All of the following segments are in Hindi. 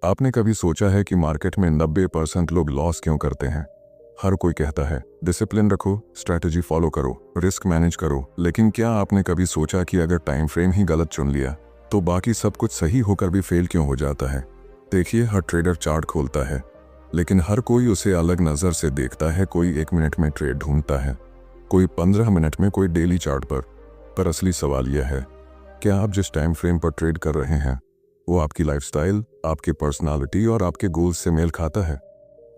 आपने कभी सोचा है कि मार्केट में 90% लोग लॉस क्यों करते हैं? हर कोई कहता है डिसिप्लिन रखो, स्ट्रैटेजी फॉलो करो, रिस्क मैनेज करो, लेकिन क्या आपने कभी सोचा कि अगर टाइम फ्रेम ही गलत चुन लिया तो बाकी सब कुछ सही होकर भी फेल क्यों हो जाता है? देखिए, हर ट्रेडर चार्ट खोलता है, लेकिन हर कोई उसे अलग नज़र से देखता है। कोई 1 मिनट में ट्रेड ढूंढता है, कोई 15 मिनट में, कोई डेली चार्ट पर असली सवाल यह है, क्या आप जिस टाइम फ्रेम पर ट्रेड कर रहे हैं वो आपकी लाइफस्टाइल, आपकी पर्सनालिटी और आपके गोल्स से मेल खाता है?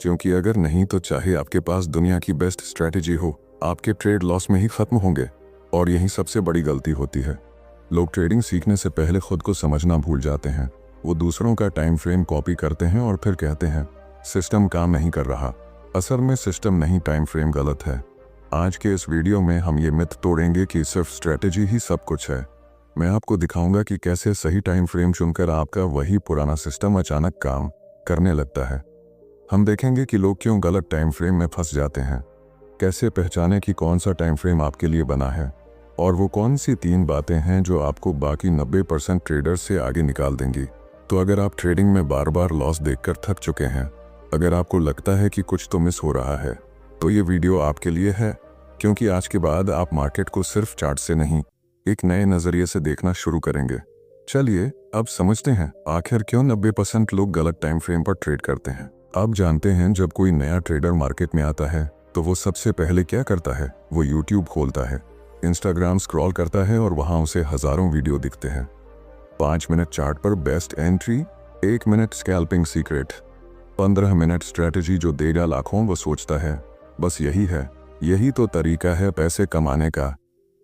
क्योंकि अगर नहीं तो चाहे आपके पास दुनिया की बेस्ट स्ट्रैटेजी हो, आपके ट्रेड लॉस में ही खत्म होंगे। और यही सबसे बड़ी गलती होती है। लोग ट्रेडिंग सीखने से पहले खुद को समझना भूल जाते हैं। वो दूसरों का टाइम फ्रेम कॉपी करते हैं और फिर कहते हैं सिस्टम काम नहीं कर रहा। असल में सिस्टम नहीं, टाइम फ्रेम गलत है। आज के इस वीडियो में हम ये मिथ तोड़ेंगे कि सिर्फ स्ट्रैटेजी ही सब कुछ है। मैं आपको दिखाऊंगा कि कैसे सही टाइम फ्रेम चुनकर आपका वही पुराना सिस्टम अचानक काम करने लगता है। हम देखेंगे कि लोग क्यों गलत टाइम फ्रेम में फंस जाते हैं, कैसे पहचाने कि कौन सा टाइम फ्रेम आपके लिए बना है, और वो कौन सी 3 बातें हैं जो आपको बाकी 90% ट्रेडर्स से आगे निकाल देंगी। तो अगर आप ट्रेडिंग में बार बार लॉस देखकर थक चुके हैं, अगर आपको लगता है कि कुछ तो मिस हो रहा है, तो ये वीडियो आपके लिए है। क्योंकि आज के बाद आप मार्केट को सिर्फ चार्ट से नहीं, एक नए नजरिए से देखना शुरू करेंगे। चलिए अब समझते हैं आखिर क्यों 90% लोग गलत टाइम फ्रेम पर ट्रेड करते हैं। आप जानते हैं, जब कोई नया ट्रेडर मार्केट में आता है तो वो सबसे पहले क्या करता है? वो यूट्यूब खोलता है, इंस्टाग्राम स्क्रॉल करता है और वहां उसे हजारों वीडियो दिखते हैं। 5 मिनट चार्ट पर best entry, 1 minute scalping secret, 15 minute strategy जो देगा लाखों। वो सोचता है बस यही है, यही तो तरीका है पैसे कमाने का।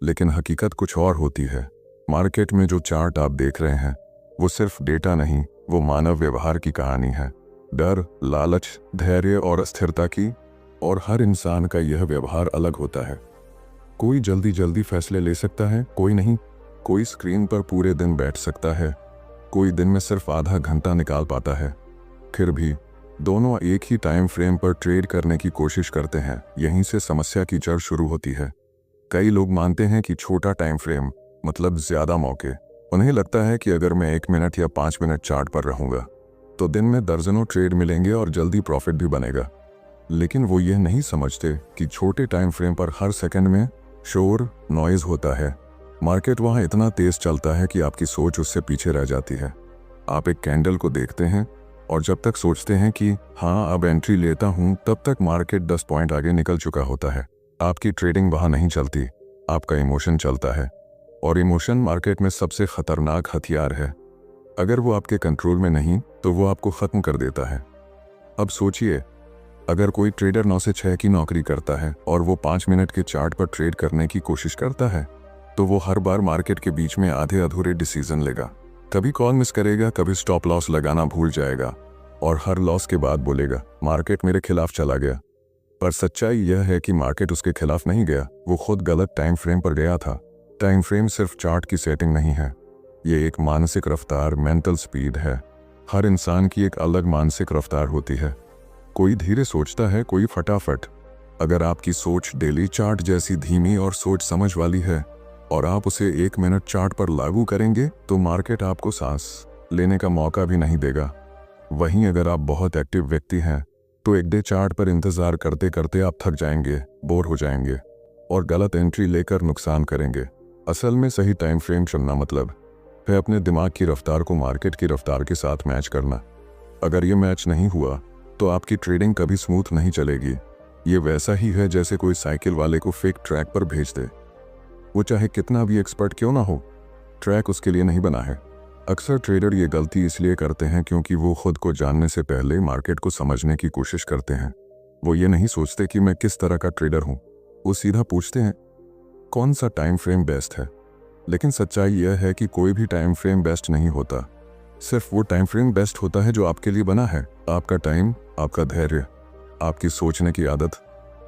लेकिन हकीकत कुछ और होती है। मार्केट में जो चार्ट आप देख रहे हैं वो सिर्फ डेटा नहीं, वो मानव व्यवहार की कहानी है। डर, लालच, धैर्य और अस्थिरता की। और हर इंसान का यह व्यवहार अलग होता है। कोई जल्दी जल्दी फैसले ले सकता है, कोई नहीं। कोई स्क्रीन पर पूरे दिन बैठ सकता है, कोई दिन में सिर्फ आधा घंटा निकाल पाता है। फिर भी दोनों एक ही टाइम फ्रेम पर ट्रेड करने की कोशिश करते हैं। यहीं से समस्या की जड़ शुरू होती है। कई लोग मानते हैं कि छोटा टाइम फ्रेम मतलब ज्यादा मौके। उन्हें लगता है कि अगर मैं 1 मिनट या 5 मिनट चार्ट पर रहूंगा तो दिन में दर्जनों ट्रेड मिलेंगे और जल्दी प्रॉफिट भी बनेगा। लेकिन वो ये नहीं समझते कि छोटे टाइम फ्रेम पर हर सेकंड में शोर, नॉइज होता है। मार्केट वहां इतना तेज चलता है कि आपकी सोच उससे पीछे रह जाती है। आप एक कैंडल को देखते हैं और जब तक सोचते हैं कि हाँ अब एंट्री लेता हूं, तब तक मार्केट 10 पॉइंट आगे निकल चुका होता है। आपकी ट्रेडिंग वहां नहीं चलती, आपका इमोशन चलता है। और इमोशन मार्केट में सबसे खतरनाक हथियार है। अगर वो आपके कंट्रोल में नहीं तो वो आपको खत्म कर देता है। अब सोचिए, अगर कोई ट्रेडर 9 से 6 की नौकरी करता है और वो 5 मिनट के चार्ट पर ट्रेड करने की कोशिश करता है, तो वो हर बार मार्केट के बीच में आधे अधूरे डिसीजन लेगा। कभी कॉल मिस करेगा, कभी स्टॉप लॉस लगाना भूल जाएगा, और हर लॉस के बाद बोलेगा मार्केट मेरे खिलाफ चला गया। पर सच्चाई यह है कि मार्केट उसके खिलाफ नहीं गया, वो खुद गलत टाइम फ्रेम पर गया था। टाइम फ्रेम सिर्फ चार्ट की सेटिंग नहीं है, ये एक मानसिक रफ्तार, मेंटल स्पीड है। हर इंसान की एक अलग मानसिक रफ्तार होती है। कोई धीरे सोचता है, कोई फटाफट। अगर आपकी सोच डेली चार्ट जैसी धीमी और सोच समझ वाली है और आप उसे 1 मिनट चार्ट पर लागू करेंगे तो मार्केट आपको सांस लेने का मौका भी नहीं देगा। वहीं अगर आप बहुत एक्टिव व्यक्ति हैं तो एक डे चार्ट पर इंतजार करते करते आप थक जाएंगे, बोर हो जाएंगे और गलत एंट्री लेकर नुकसान करेंगे। असल में सही टाइम फ्रेम चुनना मतलब है अपने दिमाग की रफ्तार को मार्केट की रफ्तार के साथ मैच करना। अगर ये मैच नहीं हुआ तो आपकी ट्रेडिंग कभी स्मूथ नहीं चलेगी। ये वैसा ही है जैसे कोई साइकिल वाले को फेक ट्रैक पर भेज दे। वो चाहे कितना भी एक्सपर्ट क्यों ना हो, ट्रैक उसके लिए नहीं बना है। अक्सर ट्रेडर ये गलती इसलिए करते हैं क्योंकि वो खुद को जानने से पहले मार्केट को समझने की कोशिश करते हैं। वो ये नहीं सोचते कि मैं किस तरह का ट्रेडर हूँ, वो सीधा पूछते हैं कौन सा टाइम फ्रेम बेस्ट है। लेकिन सच्चाई यह है कि कोई भी टाइम फ्रेम बेस्ट नहीं होता। सिर्फ वो टाइम फ्रेम बेस्ट होता है जो आपके लिए बना है। आपका टाइम, आपका धैर्य, आपकी सोचने की आदत,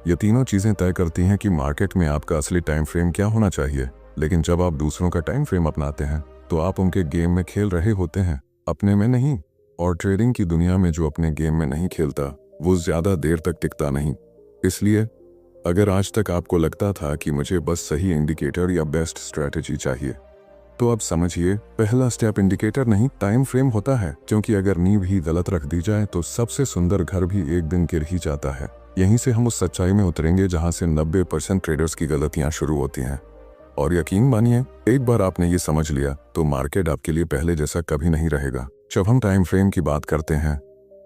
ये तीनों चीजें तय करती हैं कि मार्केट में आपका असली टाइम फ्रेम क्या होना चाहिए। लेकिन जब आप दूसरों का टाइम फ्रेम अपनाते हैं तो आप उनके गेम में खेल रहे होते हैं, अपने में नहीं। और ट्रेडिंग की दुनिया में जो अपने गेम में नहीं खेलता वो ज्यादा देर तक टिकता नहीं। इसलिए अगर आज तक आपको लगता था कि मुझे बस सही इंडिकेटर या बेस्ट स्ट्रैटेजी चाहिए, तो अब समझिए, पहला स्टेप इंडिकेटर नहीं टाइम फ्रेम होता है, क्योंकि अगर नींव ही गलत रख दी जाए तो सबसे सुंदर घर भी एक दिन गिर ही जाता है। यहीं से हम उस सच्चाई में उतरेंगे जहां से 90% ट्रेडर्स की गलतियां शुरू होती हैं। और यकीन मानिए, एक बार आपने ये समझ लिया तो मार्केट आपके लिए पहले जैसा कभी नहीं रहेगा। जब हम टाइम फ्रेम की बात करते हैं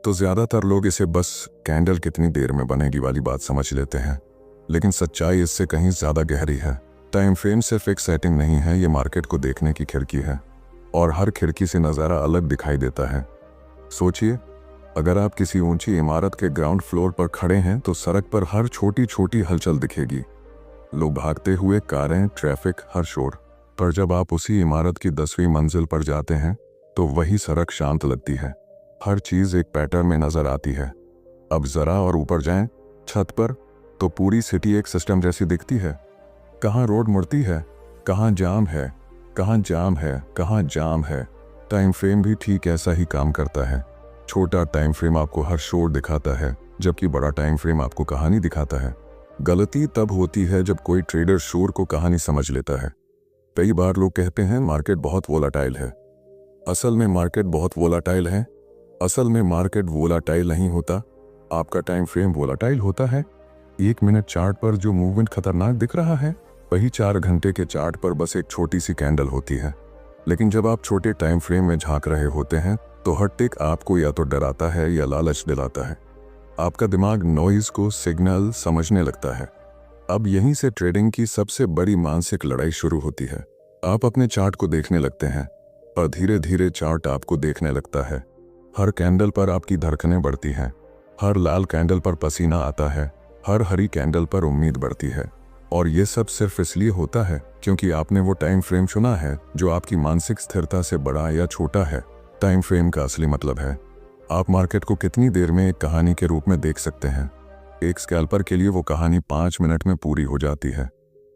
तो ज्यादातर लोग इसे बस कैंडल कितनी देर में बनेगी वाली बात समझ लेते हैं, लेकिन सच्चाई इससे कहीं ज्यादा गहरी है। टाइम फ्रेम सिर्फ एक सेटिंग नहीं है, ये मार्केट को देखने की खिड़की है, और हर खिड़की से नज़ारा अलग दिखाई देता है। सोचिए, अगर आप किसी ऊंची इमारत के ग्राउंड फ्लोर पर खड़े हैं तो सड़क पर हर छोटी छोटी हलचल दिखेगी, लोग भागते हुए, कारें, ट्रैफिक, हर शोर। पर जब आप उसी इमारत की 10वीं मंजिल पर जाते हैं तो वही सड़क शांत लगती है, हर चीज़ एक पैटर्न में नजर आती है। अब जरा और ऊपर जाएं, छत पर, तो पूरी सिटी एक सिस्टम जैसी दिखती है। कहाँ रोड मुड़ती है, कहाँ जाम है, कहाँ जाम है, कहाँ जाम है। टाइम फ्रेम भी ठीक ऐसा ही काम करता है। छोटा टाइम फ्रेम आपको हर शोर दिखाता है, जबकि बड़ा टाइम फ्रेम आपको कहानी दिखाता है। गलती तब होती है जब कोई ट्रेडर शोर को कहानी समझ लेता है। कई बार लोग कहते हैं मार्केट बहुत वोलाटाइल है। असल में मार्केट बहुत वोलाटाइल है? असल में मार्केट वोलाटाइल नहीं होता, आपका टाइम फ्रेम वोलाटाइल होता है। 1 मिनट चार्ट पर जो मूवमेंट खतरनाक दिख रहा है, वही 4 घंटे के चार्ट पर बस एक छोटी सी कैंडल होती है। लेकिन जब आप छोटे टाइम फ्रेम में झांक रहे होते हैं तो हर टिक आपको या तो डराता है या लालच दिलाता है। आपका दिमाग नॉइज को सिग्नल समझने लगता है। अब यहीं से ट्रेडिंग की सबसे बड़ी मानसिक लड़ाई शुरू होती है। आप अपने चार्ट को देखने लगते हैं और धीरे धीरे चार्ट आपको देखने लगता है। हर कैंडल पर आपकी धड़कनें बढ़ती हैं, हर लाल कैंडल पर पसीना आता है, हर हरी कैंडल पर उम्मीद बढ़ती है। और ये सब सिर्फ इसलिए होता है क्योंकि आपने वो टाइम फ्रेम चुना है जो आपकी मानसिक स्थिरता से बड़ा या छोटा है। टाइम फ्रेम का असली मतलब है आप मार्केट को कितनी देर में एक कहानी के रूप में देख सकते हैं। एक स्कैल्पर के लिए वो कहानी 5 मिनट में पूरी हो जाती है,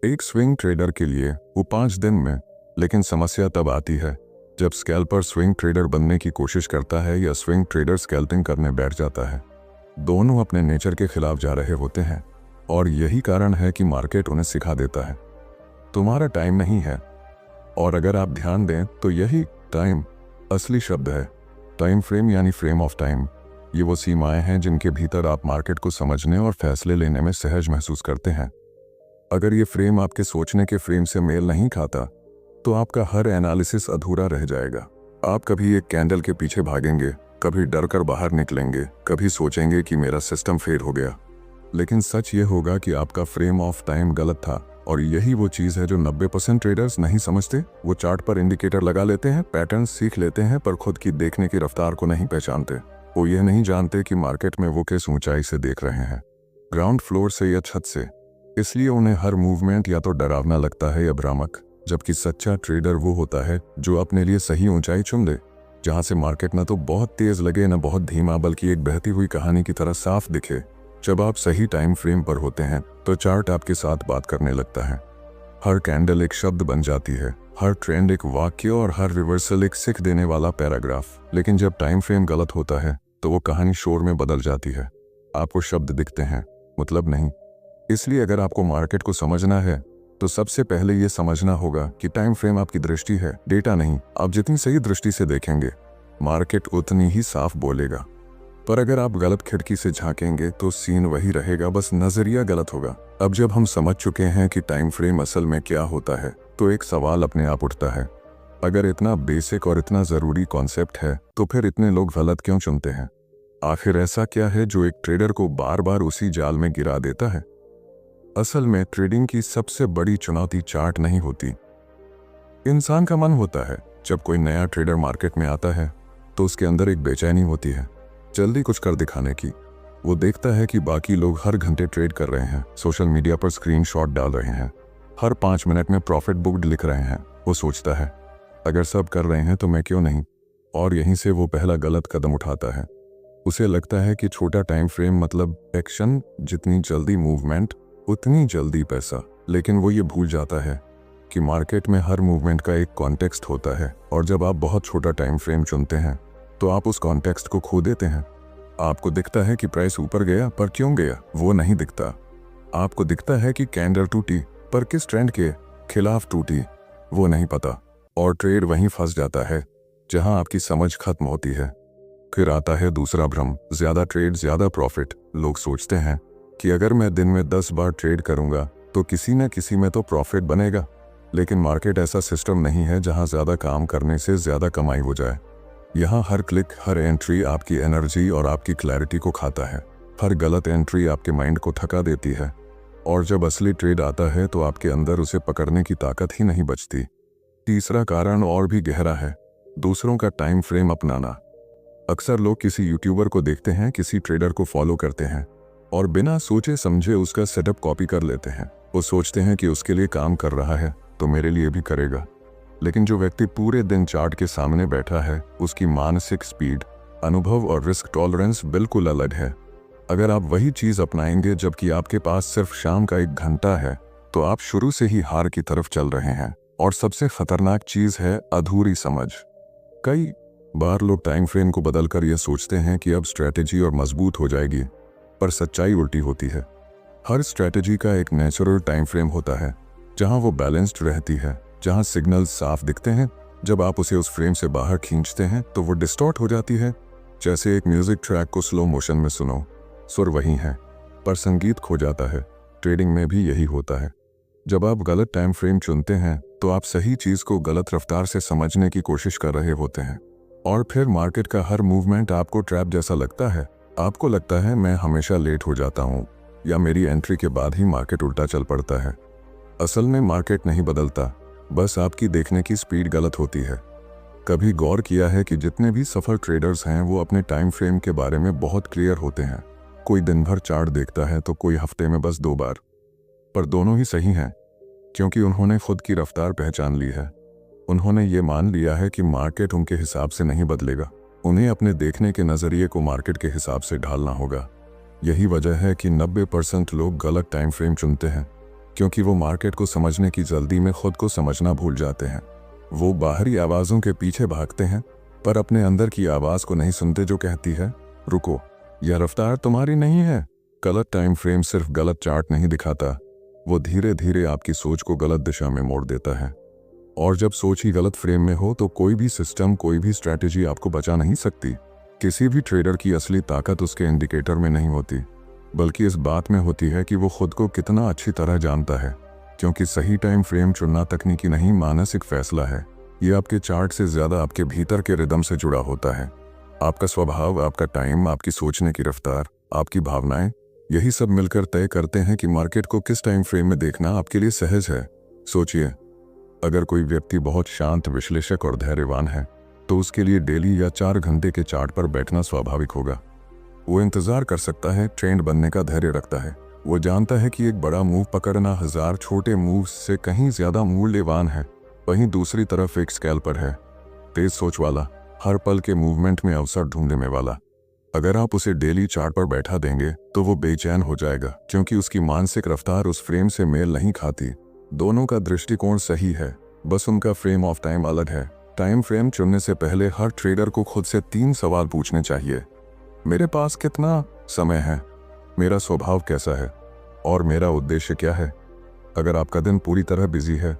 एक स्विंग ट्रेडर के लिए वो 5 दिन में। लेकिन समस्या तब आती है जब स्कैल्पर स्विंग ट्रेडर बनने की कोशिश करता है या स्विंग ट्रेडर स्कैल्पिंग करने बैठ जाता है। दोनों अपने नेचर के खिलाफ जा रहे होते हैं, और यही कारण है कि मार्केट उन्हें सिखा देता है तुम्हारा टाइम नहीं है। और अगर आप ध्यान दें तो यही टाइम असली शब्द है। टाइम फ्रेम यानी फ्रेम ऑफ टाइम। ये वो सीमाएं हैं जिनके भीतर आप मार्केट को समझने और फैसले लेने में सहज महसूस करते हैं। अगर ये फ्रेम आपके सोचने के फ्रेम से मेल नहीं खाता तो आपका हर एनालिसिस अधूरा रह जाएगा। आप कभी एक कैंडल के पीछे भागेंगे, कभी डर कर बाहर निकलेंगे, कभी सोचेंगे कि मेरा सिस्टम फेल हो गया। लेकिन सच ये होगा कि आपका फ्रेम ऑफ टाइम गलत था, और यही वो चीज़ है जो 90% ट्रेडर्स नहीं समझते। वो चार्ट पर इंडिकेटर लगा लेते हैं, पैटर्न सीख लेते हैं, पर खुद की देखने की रफ्तार को नहीं पहचानते। वो ये नहीं जानते कि मार्केट में वो किस ऊंचाई से देख रहे हैं, ग्राउंड फ्लोर से या छत से। इसलिए उन्हें हर मूवमेंट या तो डरावना लगता है या भ्रामक। जबकि सच्चा ट्रेडर वो होता है जो अपने लिए सही ऊंचाई चुन ले, जहां से मार्केट न तो बहुत तेज लगे न बहुत धीमा, बल्कि एक बहती हुई कहानी की तरह साफ दिखे। जब आप सही टाइम फ्रेम पर होते हैं तो चार्ट आपके साथ बात करने लगता है। हर कैंडल एक शब्द बन जाती है, हर ट्रेंड एक वाक्य, और हर रिवर्सल एक सीख देने वाला पैराग्राफ। लेकिन जब टाइम फ्रेम गलत होता है तो वो कहानी शोर में बदल जाती है। आपको शब्द दिखते हैं, मतलब नहीं। इसलिए अगर आपको मार्केट को समझना है तो सबसे पहले ये समझना होगा कि टाइम फ्रेम आपकी दृष्टि है, डेटा नहीं। आप जितनी सही दृष्टि से देखेंगे, मार्केट उतनी ही साफ बोलेगा। पर अगर आप गलत खिड़की से झांकेंगे तो सीन वही रहेगा, बस नजरिया गलत होगा। अब जब हम समझ चुके हैं कि टाइम फ्रेम असल में क्या होता है, तो एक सवाल अपने आप उठता है, अगर इतना बेसिक और इतना जरूरी कॉन्सेप्ट है तो फिर इतने लोग गलत क्यों चुनते हैं? आखिर ऐसा क्या है जो एक ट्रेडर को बार बार उसी जाल में गिरा देता है? असल में ट्रेडिंग की सबसे बड़ी चुनौती चार्ट नहीं होती, इंसान का मन होता है। जब कोई नया ट्रेडर मार्केट में आता है तो उसके अंदर एक बेचैनी होती है, जल्दी कुछ कर दिखाने की। वो देखता है कि बाकी लोग हर घंटे ट्रेड कर रहे हैं, सोशल मीडिया पर स्क्रीनशॉट डाल रहे हैं, हर 5 मिनट में प्रॉफिट बुक्ड लिख रहे हैं। वो सोचता है अगर सब कर रहे हैं तो मैं क्यों नहीं? और यहीं से वो पहला गलत कदम उठाता है। उसे लगता है कि छोटा टाइम फ्रेम मतलब एक्शन, जितनी जल्दी मूवमेंट उतनी जल्दी पैसा। लेकिन वो ये भूल जाता है कि मार्केट में हर मूवमेंट का एक कॉन्टेक्स्ट होता है, और जब आप बहुत छोटा टाइम फ्रेम चुनते हैं तो आप उस कॉन्टेक्स्ट को खो देते हैं। आपको दिखता है कि प्राइस ऊपर गया, पर क्यों गया वो नहीं दिखता। आपको दिखता है कि कैंडल टूटी, पर किस ट्रेंड के खिलाफ टूटी वो नहीं पता। और ट्रेड वहीं फंस जाता है जहां आपकी समझ खत्म होती है। फिर आता है दूसरा भ्रम, ज़्यादा ट्रेड ज़्यादा प्रॉफिट। लोग सोचते हैं कि अगर मैं दिन में 10 बार ट्रेड करूंगा तो किसी न किसी में तो प्रॉफिट बनेगा। लेकिन मार्केट ऐसा सिस्टम नहीं है जहां ज़्यादा काम करने से ज़्यादा कमाई हो जाए। यहाँ हर क्लिक, हर एंट्री आपकी एनर्जी और आपकी क्लैरिटी को खाता है। हर गलत एंट्री आपके माइंड को थका देती है, और जब असली ट्रेड आता है तो आपके अंदर उसे पकड़ने की ताकत ही नहीं बचती। तीसरा कारण और भी गहरा है, दूसरों का टाइम फ्रेम अपनाना। अक्सर लोग किसी यूट्यूबर को देखते हैं, किसी ट्रेडर को फॉलो करते हैं और बिना सोचे समझे उसका सेटअप कॉपी कर लेते हैं। वो सोचते हैं कि उसके लिए काम कर रहा है तो मेरे लिए भी करेगा। लेकिन जो व्यक्ति पूरे दिन चार्ट के सामने बैठा है, उसकी मानसिक स्पीड, अनुभव और रिस्क टॉलरेंस बिल्कुल अलग है। अगर आप वही चीज़ अपनाएंगे जबकि आपके पास सिर्फ शाम का 1 घंटा है, तो आप शुरू से ही हार की तरफ चल रहे हैं। और सबसे खतरनाक चीज़ है अधूरी समझ। कई बार लोग टाइम फ्रेम को बदलकर यह सोचते हैं कि अब स्ट्रैटेजी और मजबूत हो जाएगी, पर सच्चाई उल्टी होती है। हर स्ट्रैटेजी का एक नेचुरल टाइम फ्रेम होता है जहां वो बैलेंस्ड रहती है, जहां सिग्नल्स साफ दिखते हैं। जब आप उसे उस फ्रेम से बाहर खींचते हैं तो वो डिस्टॉर्ट हो जाती है। जैसे एक म्यूजिक ट्रैक को स्लो मोशन में सुनो, सुर वही है पर संगीत खो जाता है। ट्रेडिंग में भी यही होता है। जब आप गलत टाइम फ्रेम चुनते हैं तो आप सही चीज़ को गलत रफ्तार से समझने की कोशिश कर रहे होते हैं, और फिर मार्केट का हर मूवमेंट आपको ट्रैप जैसा लगता है। आपको लगता है मैं हमेशा लेट हो जाता हूँ, या मेरी एंट्री के बाद ही मार्केट उल्टा चल पड़ता है। असल में मार्केट नहीं बदलता, बस आपकी देखने की स्पीड गलत होती है। कभी गौर किया है कि जितने भी सफल ट्रेडर्स हैं वो अपने टाइम फ्रेम के बारे में बहुत क्लियर होते हैं। कोई दिन भर चार्ट देखता है तो कोई हफ्ते में बस 2 बार, पर दोनों ही सही हैं, क्योंकि उन्होंने खुद की रफ्तार पहचान ली है। उन्होंने ये मान लिया है कि मार्केट उनके हिसाब से नहीं बदलेगा। उन्हें अपने देखने के नज़रिए को मार्केट के हिसाब से ढालना होगा। यही वजह है कि 90% लोग गलत टाइम फ्रेम चुनते हैं, क्योंकि वो मार्केट को समझने की जल्दी में खुद को समझना भूल जाते हैं। वो बाहरी आवाज़ों के पीछे भागते हैं, पर अपने अंदर की आवाज़ को नहीं सुनते जो कहती है, रुको, यह रफ्तार तुम्हारी नहीं है। गलत टाइम फ्रेम सिर्फ गलत चार्ट नहीं दिखाता, वो धीरे धीरे आपकी सोच को गलत दिशा में मोड़ देता है। और जब सोच ही गलत फ्रेम में हो तो कोई भी सिस्टम, कोई भी स्ट्रैटेजी आपको बचा नहीं सकती। किसी भी ट्रेडर की असली ताकत उसके इंडिकेटर में नहीं होती, बल्कि इस बात में होती है कि वो खुद को कितना अच्छी तरह जानता है। क्योंकि सही टाइम फ्रेम चुनना तकनीकी नहीं, मानसिक फैसला है। ये आपके चार्ट से ज़्यादा आपके भीतर के रिदम से जुड़ा होता है। आपका स्वभाव, आपका टाइम, आपकी सोचने की रफ्तार, आपकी भावनाएं, यही सब मिलकर तय करते हैं कि मार्केट को किस टाइम फ्रेम में देखना आपके लिए सहज है। सोचिए, अगर कोई व्यक्ति बहुत शांत, विश्लेषक और धैर्यवान है तो उसके लिए डेली या 4 घंटे के चार्ट पर बैठना स्वाभाविक होगा। वो इंतजार कर सकता है, ट्रेंड बनने का धैर्य रखता है। वो जानता है कि एक बड़ा मूव पकड़ना 1000 छोटे मूव से कहीं ज्यादा मूल्यवान है। वहीं दूसरी तरफ एक स्कैल्पर है, तेज सोच वाला, हर पल के मूवमेंट में अवसर ढूंढने वाला। अगर आप उसे डेली चार्ट पर बैठा देंगे तो वो बेचैन हो जाएगा, क्योंकि उसकी मानसिक रफ्तार उस फ्रेम से मेल नहीं खाती। दोनों का दृष्टिकोण सही है, बस उनका फ्रेम ऑफ टाइम अलग है। टाइम फ्रेम चुनने से पहले हर ट्रेडर को खुद से 3 सवाल पूछने चाहिए। मेरे पास कितना समय है, मेरा स्वभाव कैसा है, और मेरा उद्देश्य क्या है। अगर आपका दिन पूरी तरह बिजी है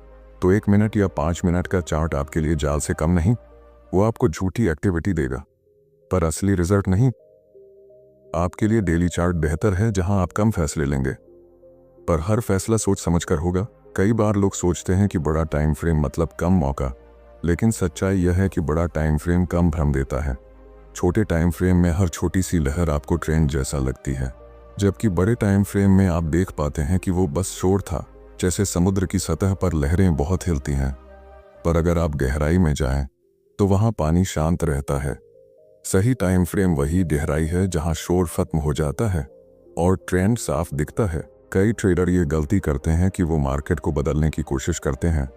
तो 1 मिनट या 5 मिनट का चार्ट आपके लिए जाल से कम नहीं। वो आपको झूठी एक्टिविटी देगा पर असली रिजल्ट नहीं। आपके लिए डेली चार्ट बेहतर है, जहां आप कम फैसले लेंगे, पर हर फैसला सोच समझकर होगा। कई बार लोग सोचते हैं कि बड़ा टाइम फ्रेम मतलब कम मौका, लेकिन सच्चाई यह है कि बड़ा टाइम फ्रेम कम भ्रम देता है। छोटे टाइम फ्रेम में हर छोटी सी लहर आपको ट्रेंड जैसा लगती है, जबकि बड़े टाइम फ्रेम में आप देख पाते हैं कि वो बस शोर था। जैसे समुद्र की सतह पर लहरें बहुत हिलती हैं, पर अगर आप गहराई में जाएं तो वहां पानी शांत रहता है। सही टाइम फ्रेम वही गहराई है जहां शोर खत्म हो जाता है और ट्रेंड साफ दिखता है। कई ट्रेडर ये गलती करते हैं कि वो मार्केट को बदलने की कोशिश करते हैं।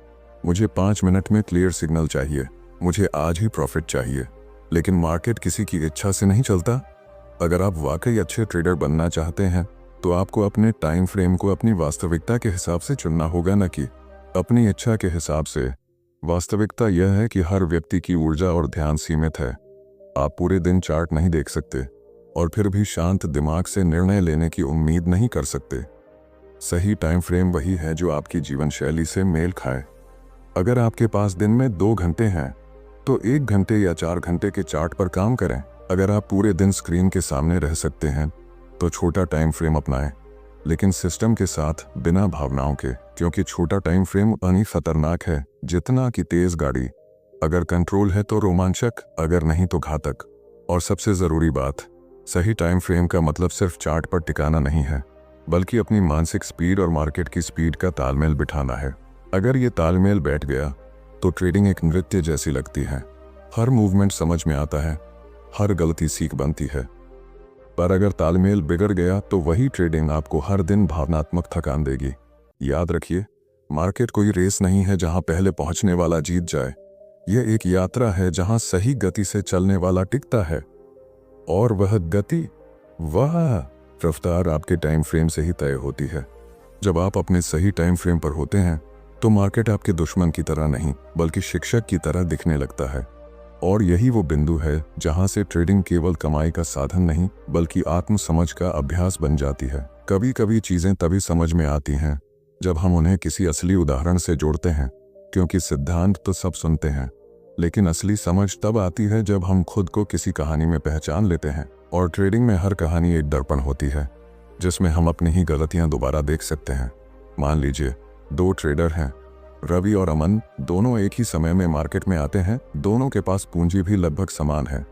मुझे 5 मिनट में क्लियर सिग्नल चाहिए, मुझे आज ही प्रॉफिट चाहिए। लेकिन मार्केट किसी की इच्छा से नहीं चलता। अगर आप वाकई अच्छे ट्रेडर बनना चाहते हैं तो आपको अपने टाइम फ्रेम को अपनी वास्तविकता के हिसाब से चुनना होगा, न कि अपनी इच्छा के हिसाब से। वास्तविकता यह है कि हर व्यक्ति की ऊर्जा और ध्यान सीमित है। आप पूरे दिन चार्ट नहीं देख सकते और फिर भी शांत दिमाग से निर्णय लेने की उम्मीद नहीं कर सकते। सही टाइम फ्रेम वही है जो आपकी जीवन शैली से मेल खाए। अगर आपके पास दिन में 2 घंटे हैं तो 1 घंटे या 4 घंटे के चार्ट पर काम करें। अगर आप पूरे दिन स्क्रीन के सामने रह सकते हैं तो छोटा टाइम फ्रेम अपनाएं, लेकिन सिस्टम के साथ, बिना भावनाओं के, क्योंकि छोटा टाइम फ्रेम उतनी खतरनाक है जितना कि तेज गाड़ी। अगर कंट्रोल है तो रोमांचक, अगर नहीं तो घातक। और सबसे ज़रूरी बात, सही टाइम फ्रेम का मतलब सिर्फ चार्ट पर टिकाना नहीं है, बल्कि अपनी मानसिक स्पीड और मार्केट की स्पीड का तालमेल बिठाना है। अगर ये तालमेल बैठ गया तो ट्रेडिंग एक नृत्य जैसी लगती है। हर मूवमेंट समझ में आता है, हर गलती सीख बनती है। पर अगर तालमेल बिगड़ गया तो वही ट्रेडिंग आपको हर दिन भावनात्मक थकान देगी। याद रखिए, मार्केट कोई रेस नहीं है जहां पहले पहुंचने वाला जीत जाए। यह एक यात्रा है जहां सही गति से चलने वाला टिकता है, और वह गति, वह रफ्तार आपके टाइम फ्रेम से ही तय होती है। जब आप अपने सही टाइम फ्रेम पर होते हैं तो मार्केट आपके दुश्मन की तरह नहीं, बल्कि शिक्षक की तरह दिखने लगता है। और यही वो बिंदु है जहां से ट्रेडिंग केवल कमाई का साधन नहीं, बल्कि आत्म समझ का अभ्यास बन जाती है। कभी कभी चीजें तभी समझ में आती हैं जब हम उन्हें किसी असली उदाहरण से जोड़ते हैं, क्योंकि सिद्धांत तो सब सुनते हैं, लेकिन असली समझ तब आती है जब हम खुद को किसी कहानी में पहचान लेते हैं। और ट्रेडिंग में हर कहानी एक दर्पण होती है जिसमें हम अपनी ही गलतियां दोबारा देख सकते हैं। मान लीजिए 2 ट्रेडर हैं, रवि और अमन, दोनों एक ही समय में मार्केट में आते हैं। दोनों के पास पूंजी भी लगभग समान है,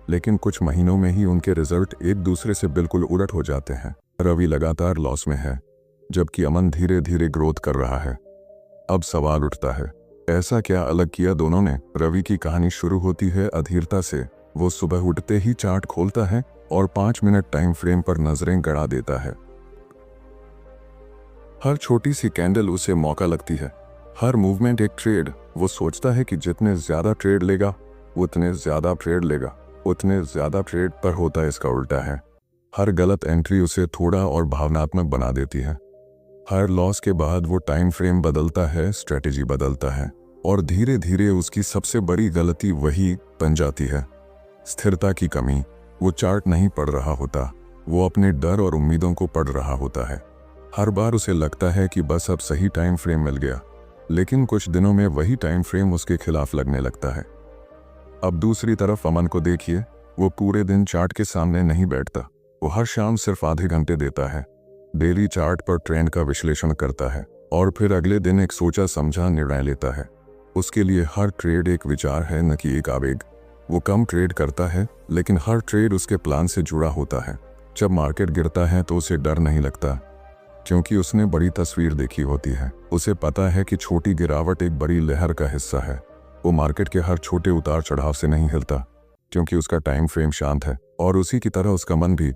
लेकिन कुछ महीनों में ही उनके रिजल्ट एक दूसरे से बिल्कुल उलट हो जाते हैं। रवि लगातार लॉस में है, जबकि अमन धीरे धीरे ग्रोथ कर रहा है। अब सवाल उठता है, ऐसा क्या अलग किया दोनों ने? रवि की कहानी शुरू होती है अधीरता से। वो सुबह उठते ही चार्ट खोलता है और 5 मिनट टाइम फ्रेम पर नजरें गड़ा देता है। हर छोटी सी कैंडल उसे मौका लगती है, हर मूवमेंट एक ट्रेड। वो सोचता है कि जितने ज्यादा ट्रेड लेगा उतने ज्यादा ट्रेड लेगा, उतने ज्यादा ट्रेड, पर होता इसका उल्टा है। हर गलत एंट्री उसे थोड़ा और भावनात्मक बना देती है। हर लॉस के बाद वो टाइम फ्रेम बदलता है, स्ट्रेटेजी बदलता है, और धीरे धीरे उसकी सबसे बड़ी गलती वही बन जाती है, स्थिरता की कमी। वो चार्ट नहीं पढ़ रहा होता, वो अपने डर और उम्मीदों को पढ़ रहा होता है। हर बार उसे लगता है कि बस अब सही टाइम फ्रेम मिल गया, लेकिन कुछ दिनों में वही टाइम फ्रेम उसके खिलाफ लगने लगता है। अब दूसरी तरफ अमन को देखिए, वो पूरे दिन चार्ट के सामने नहीं बैठता। वो हर शाम सिर्फ आधे घंटे देता है, डेली चार्ट पर ट्रेंड का विश्लेषण करता है और फिर अगले दिन एक सोचा समझा निर्णय लेता है। उसके लिए हर ट्रेड एक विचार है, न कि एक आवेग। वो कम ट्रेड करता है, लेकिन हर ट्रेड उसके प्लान से जुड़ा होता है। जब मार्केट गिरता है तो उसे डर नहीं लगता, क्योंकि उसने बड़ी तस्वीर देखी होती है। उसे पता है कि छोटी गिरावट एक बड़ी लहर का हिस्सा है। वो मार्केट के हर छोटे उतार चढ़ाव से नहीं हिलता, क्योंकि उसका टाइम फ्रेम शांत है, और उसी की तरह उसका मन भी।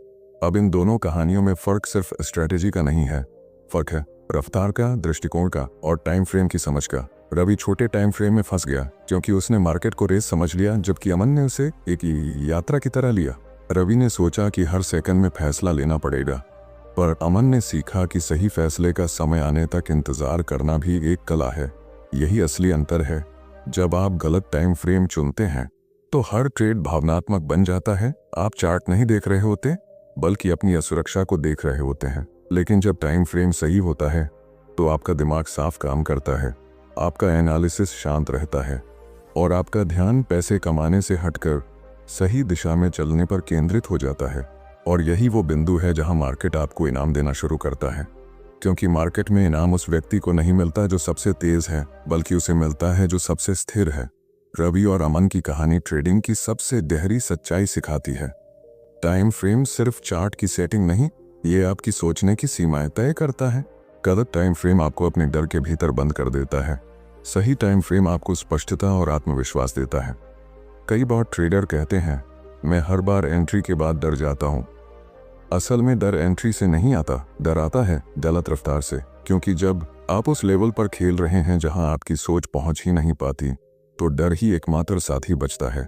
अब इन दोनों कहानियों में फर्क सिर्फ स्ट्रेटेजी का नहीं है, फर्क है रफ्तार का, दृष्टिकोण का और टाइम फ्रेम की समझ का। रवि छोटे टाइम फ्रेम में फंस गया क्योंकि उसने मार्केट को रेस समझ लिया, जबकि अमन ने उसे एक यात्रा की तरह लिया। रवि ने सोचा कि हर सेकंड में फैसला लेना पड़ेगा, पर अमन ने सीखा कि सही फैसले का समय आने तक इंतजार करना भी एक कला है। यही असली अंतर है। जब आप गलत टाइम फ्रेम चुनते हैं तो हर ट्रेड भावनात्मक बन जाता है। आप चार्ट नहीं देख रहे होते, बल्कि अपनी असुरक्षा को देख रहे होते हैं। लेकिन जब टाइम फ्रेम सही होता है तो आपका दिमाग साफ काम करता है, आपका एनालिसिस शांत रहता है, और आपका ध्यान पैसे कमाने से हटकर सही दिशा में चलने पर केंद्रित हो जाता है। और यही वो बिंदु है जहां मार्केट आपको इनाम देना शुरू करता है, क्योंकि मार्केट में इनाम उस व्यक्ति को नहीं मिलता जो सबसे तेज है, बल्कि उसे मिलता है जो सबसे स्थिर है। रवि और अमन की कहानी ट्रेडिंग की सबसे गहरी सच्चाई सिखाती है। टाइम फ्रेम सिर्फ चार्ट की सेटिंग नहीं, ये आपकी सोचने की सीमाएं तय करता है। गलत टाइम फ्रेम आपको अपने डर के भीतर बंद कर देता है, सही टाइम फ्रेम आपको स्पष्टता और आत्मविश्वास देता है। कई बार ट्रेडर कहते हैं, मैं हर बार एंट्री के बाद डर जाता हूं। असल में डर एंट्री से नहीं आता, डर आता है गलत रफ्तार से, क्योंकि जब आप उस लेवल पर खेल रहे हैं जहां आपकी सोच पहुंच ही नहीं पाती, तो डर ही एकमात्र साथी बचता है।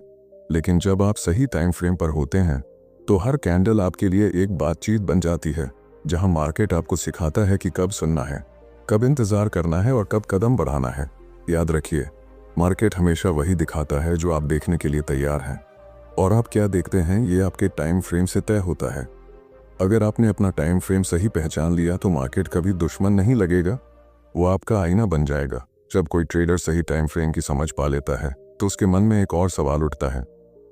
लेकिन जब आप सही टाइम फ्रेम पर होते हैं तो हर कैंडल आपके लिए एक बातचीत बन जाती है, जहां मार्केट आपको सिखाता है कि कब सुनना है, कब इंतजार करना है और कब कदम बढ़ाना है। याद रखिए, मार्केट हमेशा वही दिखाता है जो आप देखने के लिए तैयार हैं, और आप क्या देखते हैं ये आपके टाइम फ्रेम से तय होता है। अगर आपने अपना टाइम फ्रेम सही पहचान लिया तो मार्केट कभी दुश्मन नहीं लगेगा, वो आपका आईना बन जाएगा। जब कोई ट्रेडर सही टाइम फ्रेम की समझ पा लेता है तो उसके मन में एक और सवाल उठता है,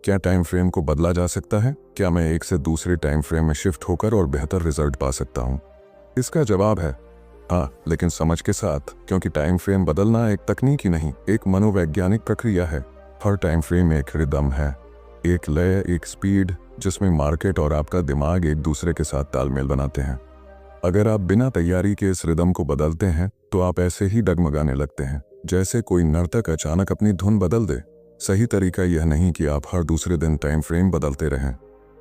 क्या टाइम फ्रेम को बदला जा सकता है? क्या मैं एक से दूसरे टाइम फ्रेम में शिफ्ट होकर और बेहतर रिजल्ट पा सकता हूँ? इसका जवाब है हाँ, लेकिन समझ के साथ, क्योंकि टाइम फ्रेम बदलना एक तकनीकी नहीं, एक मनोवैज्ञानिक प्रक्रिया है। हर टाइम फ्रेम एक रिदम है, एक लय, एक स्पीड, जिसमें मार्केट और आपका दिमाग एक दूसरे के साथ तालमेल बनाते हैं। अगर आप बिना तैयारी के इस रिदम को बदलते हैं तो आप ऐसे ही डगमगाने लगते हैं जैसे कोई नर्तक अचानक अपनी धुन बदल दे। सही तरीका यह नहीं कि आप हर दूसरे दिन टाइम फ्रेम बदलते रहें,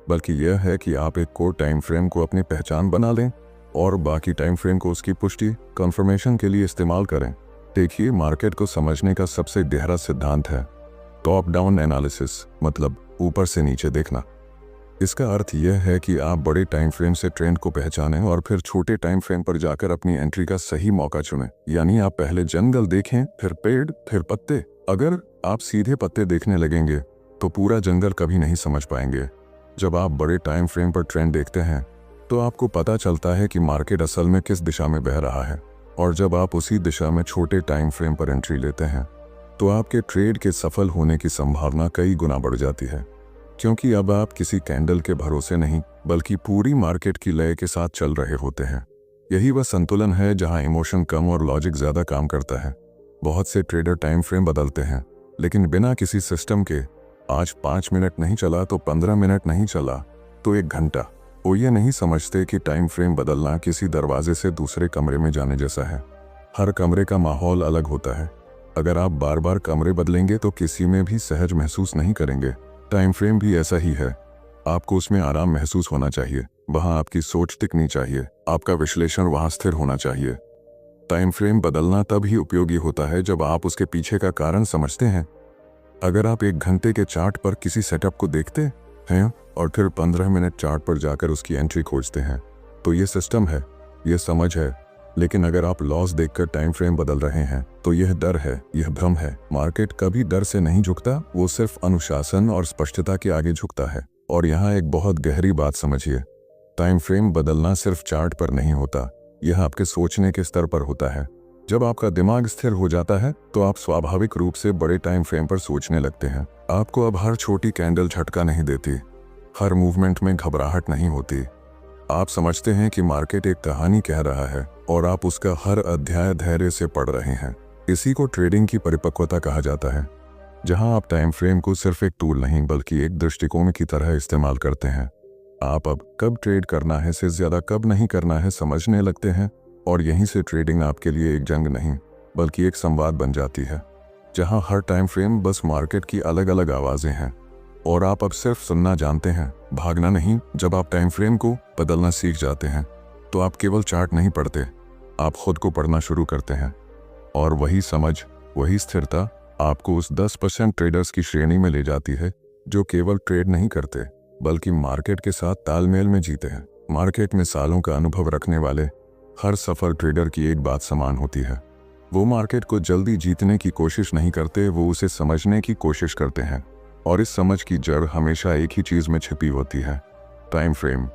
बल्कि यह है कि आप एक कोर टाइम फ्रेम को अपनी पहचान बना लें और बाकी टाइम फ्रेम को उसकी पुष्टि, कंफर्मेशन के लिए इस्तेमाल करें। देखिए, मार्केट को समझने का सबसे गहरा सिद्धांत है टॉप डाउन एनालिसिस, मतलब ऊपर से नीचे देखना। इसका अर्थ यह है कि आप बड़े टाइम फ्रेम से ट्रेंड को पहचानें और फिर छोटे टाइम फ्रेम पर जाकर अपनी एंट्री का सही मौका चुनें। यानी आप पहले जंगल देखें, फिर पेड़, फिर पत्ते। अगर आप सीधे पत्ते देखने लगेंगे तो पूरा जंगल कभी नहीं समझ पाएंगे। जब आप बड़े टाइम फ्रेम पर ट्रेंड देखते हैं तो आपको पता चलता है कि मार्केट असल में किस दिशा में बह रहा है, और जब आप उसी दिशा में छोटे टाइम फ्रेम पर एंट्री लेते हैं तो आपके ट्रेड के सफल होने की संभावना कई गुना बढ़ जाती है, क्योंकि अब आप किसी कैंडल के भरोसे नहीं बल्कि पूरी मार्केट की लय के साथ चल रहे होते हैं। यही वह संतुलन है जहां इमोशन कम और लॉजिक ज्यादा काम करता है। बहुत से ट्रेडर टाइम फ्रेम बदलते हैं लेकिन बिना किसी सिस्टम के। आज 5 मिनट नहीं चला तो 15 मिनट नहीं चला तो 1 घंटा। वो ये नहीं समझते कि टाइम फ्रेम बदलना किसी दरवाजे से दूसरे कमरे में जाने जैसा है। हर कमरे का माहौल अलग होता है। अगर आप बार बार कमरे बदलेंगे तो किसी में भी सहज महसूस नहीं करेंगे। टाइम फ्रेम भी ऐसा ही है। आपको उसमें आराम महसूस होना चाहिए, वहां आपकी सोच टिकनी चाहिए, आपका विश्लेषण वहां स्थिर होना चाहिए। टाइम फ्रेम बदलना तब ही उपयोगी होता है जब आप उसके पीछे का कारण समझते हैं। अगर आप 1 घंटे के चार्ट पर किसी सेटअप को देखते हैं और फिर 15 मिनट चार्ट पर जाकर उसकी एंट्री खोजते हैं तो ये सिस्टम है, ये समझ है। लेकिन अगर आप लॉस देखकर टाइम फ्रेम बदल रहे हैं तो यह डर है, यह भ्रम है। मार्केट कभी डर से नहीं झुकता, वो सिर्फ अनुशासन और स्पष्टता के आगे झुकता है। और यहाँ एक बहुत गहरी बात समझिए, टाइम फ्रेम बदलना सिर्फ चार्ट पर नहीं होता, यह आपके सोचने के स्तर पर होता है। जब आपका दिमाग स्थिर हो जाता है तो आप स्वाभाविक रूप से बड़े टाइम फ्रेम पर सोचने लगते हैं। आपको अब हर छोटी कैंडल झटका नहीं देती, हर मूवमेंट में घबराहट नहीं होती। आप समझते हैं कि मार्केट एक कहानी कह रहा है और आप उसका हर अध्याय धैर्य से पढ़ रहे हैं। इसी को ट्रेडिंग की परिपक्वता कहा जाता है, जहां आप टाइम फ्रेम को सिर्फ एक टूल नहीं बल्कि एक दृष्टिकोण की तरह इस्तेमाल करते हैं। आप अब कब ट्रेड करना है से ज्यादा कब नहीं करना है समझने लगते हैं, और यहीं से ट्रेडिंग आपके लिए एक जंग नहीं बल्कि एक संवाद बन जाती है, जहां हर टाइम फ्रेम बस मार्केट की अलग अलग आवाजें हैं और आप अब सिर्फ सुनना जानते हैं, भागना नहीं। जब आप टाइम फ्रेम को बदलना सीख जाते हैं तो आप केवल चार्ट नहीं पढ़ते, आप खुद को पढ़ना शुरू करते हैं। और वही समझ, वही स्थिरता आपको उस 10% ट्रेडर्स की श्रेणी में ले जाती है जो केवल ट्रेड नहीं करते बल्कि मार्केट के साथ तालमेल में जीते हैं। मार्केट में सालों का अनुभव रखने वाले हर सफल ट्रेडर की एक बात समान होती है, वो मार्केट को जल्दी जीतने की कोशिश नहीं करते, वो उसे समझने की कोशिश करते हैं। और इस समझ की जड़ हमेशा एक ही चीज में छिपी होती है, टाइम फ्रेम।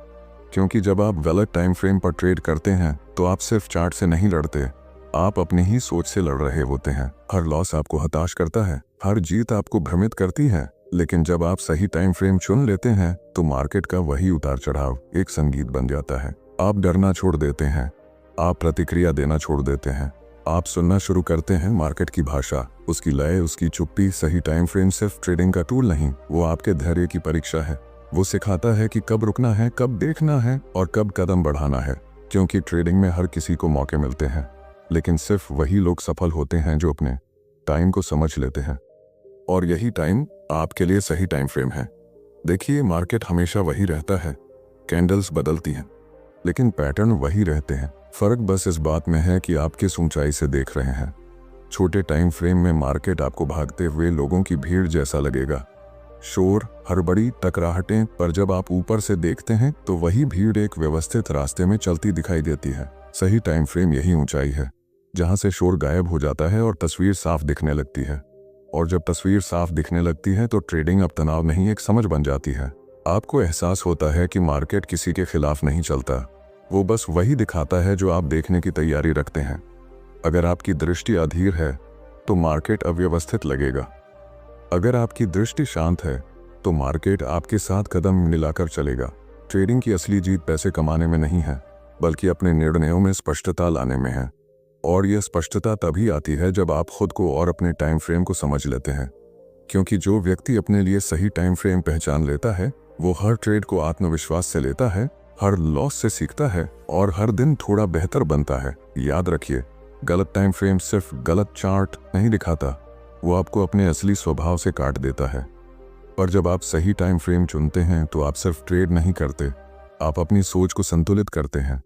क्योंकि जब आप गलत टाइम फ्रेम पर ट्रेड करते हैं तो आप सिर्फ चार्ट से नहीं लड़ते, आप अपनी ही सोच से लड़ रहे होते हैं। हर लॉस आपको हताश करता है, हर जीत आपको भ्रमित करती है। लेकिन जब आप सही टाइम फ्रेम चुन लेते हैं तो मार्केट का वही उतार चढ़ाव एक संगीत बन जाता है। आप डरना छोड़ देते हैं, आप प्रतिक्रिया देना छोड़ देते हैं, आप सुनना शुरू करते हैं मार्केट की भाषा, उसकी लय, उसकी चुप्पी। सही टाइम फ्रेम सिर्फ ट्रेडिंग का टूल नहीं, वो आपके धैर्य की परीक्षा है। वो सिखाता है कि कब रुकना है, कब देखना है और कब कदम बढ़ाना है। क्योंकि ट्रेडिंग में हर किसी को मौके मिलते हैं, लेकिन सिर्फ वही लोग सफल होते हैं जो अपने टाइम को समझ लेते हैं। और यही टाइम आपके लिए सही टाइम फ्रेम है। देखिए, मार्केट हमेशा वही रहता है, कैंडल्स बदलती हैं लेकिन पैटर्न वही रहते हैं। फर्क बस इस बात में है कि आप किस ऊंचाई से देख रहे हैं। छोटे टाइम फ्रेम में मार्केट आपको भागते हुए लोगों की भीड़ जैसा लगेगा, शोर, हड़बड़ी, टकराहटें। पर जब आप ऊपर से देखते हैं तो वही भीड़ एक व्यवस्थित रास्ते में चलती दिखाई देती है। सही टाइम फ्रेम यही ऊंचाई है जहां से शोर गायब हो जाता है और तस्वीर साफ दिखने लगती है। और जब तस्वीर साफ दिखने लगती है तो ट्रेडिंग अब तनाव नहीं, एक समझ बन जाती है। आपको एहसास होता है कि मार्केट किसी के खिलाफ नहीं चलता, वो बस वही दिखाता है जो आप देखने की तैयारी रखते हैं। अगर आपकी दृष्टि अधीर है तो मार्केट अव्यवस्थित लगेगा। अगर आपकी दृष्टि शांत है तो मार्केट आपके साथ कदम मिलाकर चलेगा। ट्रेडिंग की असली जीत पैसे कमाने में नहीं है, बल्कि अपने निर्णयों में स्पष्टता लाने में है। और यह स्पष्टता तभी आती है जब आप खुद को और अपने टाइम फ्रेम को समझ लेते हैं, क्योंकि जो व्यक्ति अपने लिए सही टाइम फ्रेम पहचान लेता है वो हर ट्रेड को आत्मविश्वास से लेता है, हर लॉस से सीखता है और हर दिन थोड़ा बेहतर बनता है। याद रखिए, गलत टाइम फ्रेम सिर्फ गलत चार्ट नहीं दिखाता, वो आपको अपने असली स्वभाव से काट देता है। पर जब आप सही टाइम फ्रेम चुनते हैं तो आप सिर्फ ट्रेड नहीं करते, आप अपनी सोच को संतुलित करते हैं,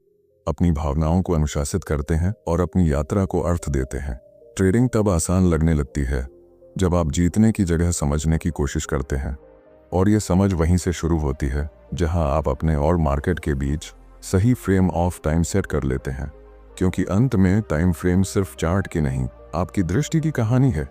अपनी भावनाओं को अनुशासित करते हैं और अपनी यात्रा को अर्थ देते हैं। ट्रेडिंग तब आसान लगने लगती है जब आप जीतने की जगह समझने की कोशिश करते हैं, और ये समझ वहीं से शुरू होती है जहां आप अपने और मार्केट के बीच सही फ्रेम ऑफ टाइम सेट कर लेते हैं, क्योंकि अंत में टाइम फ्रेम सिर्फ चार्ट की नहीं, आपकी दृष्टि की कहानी है।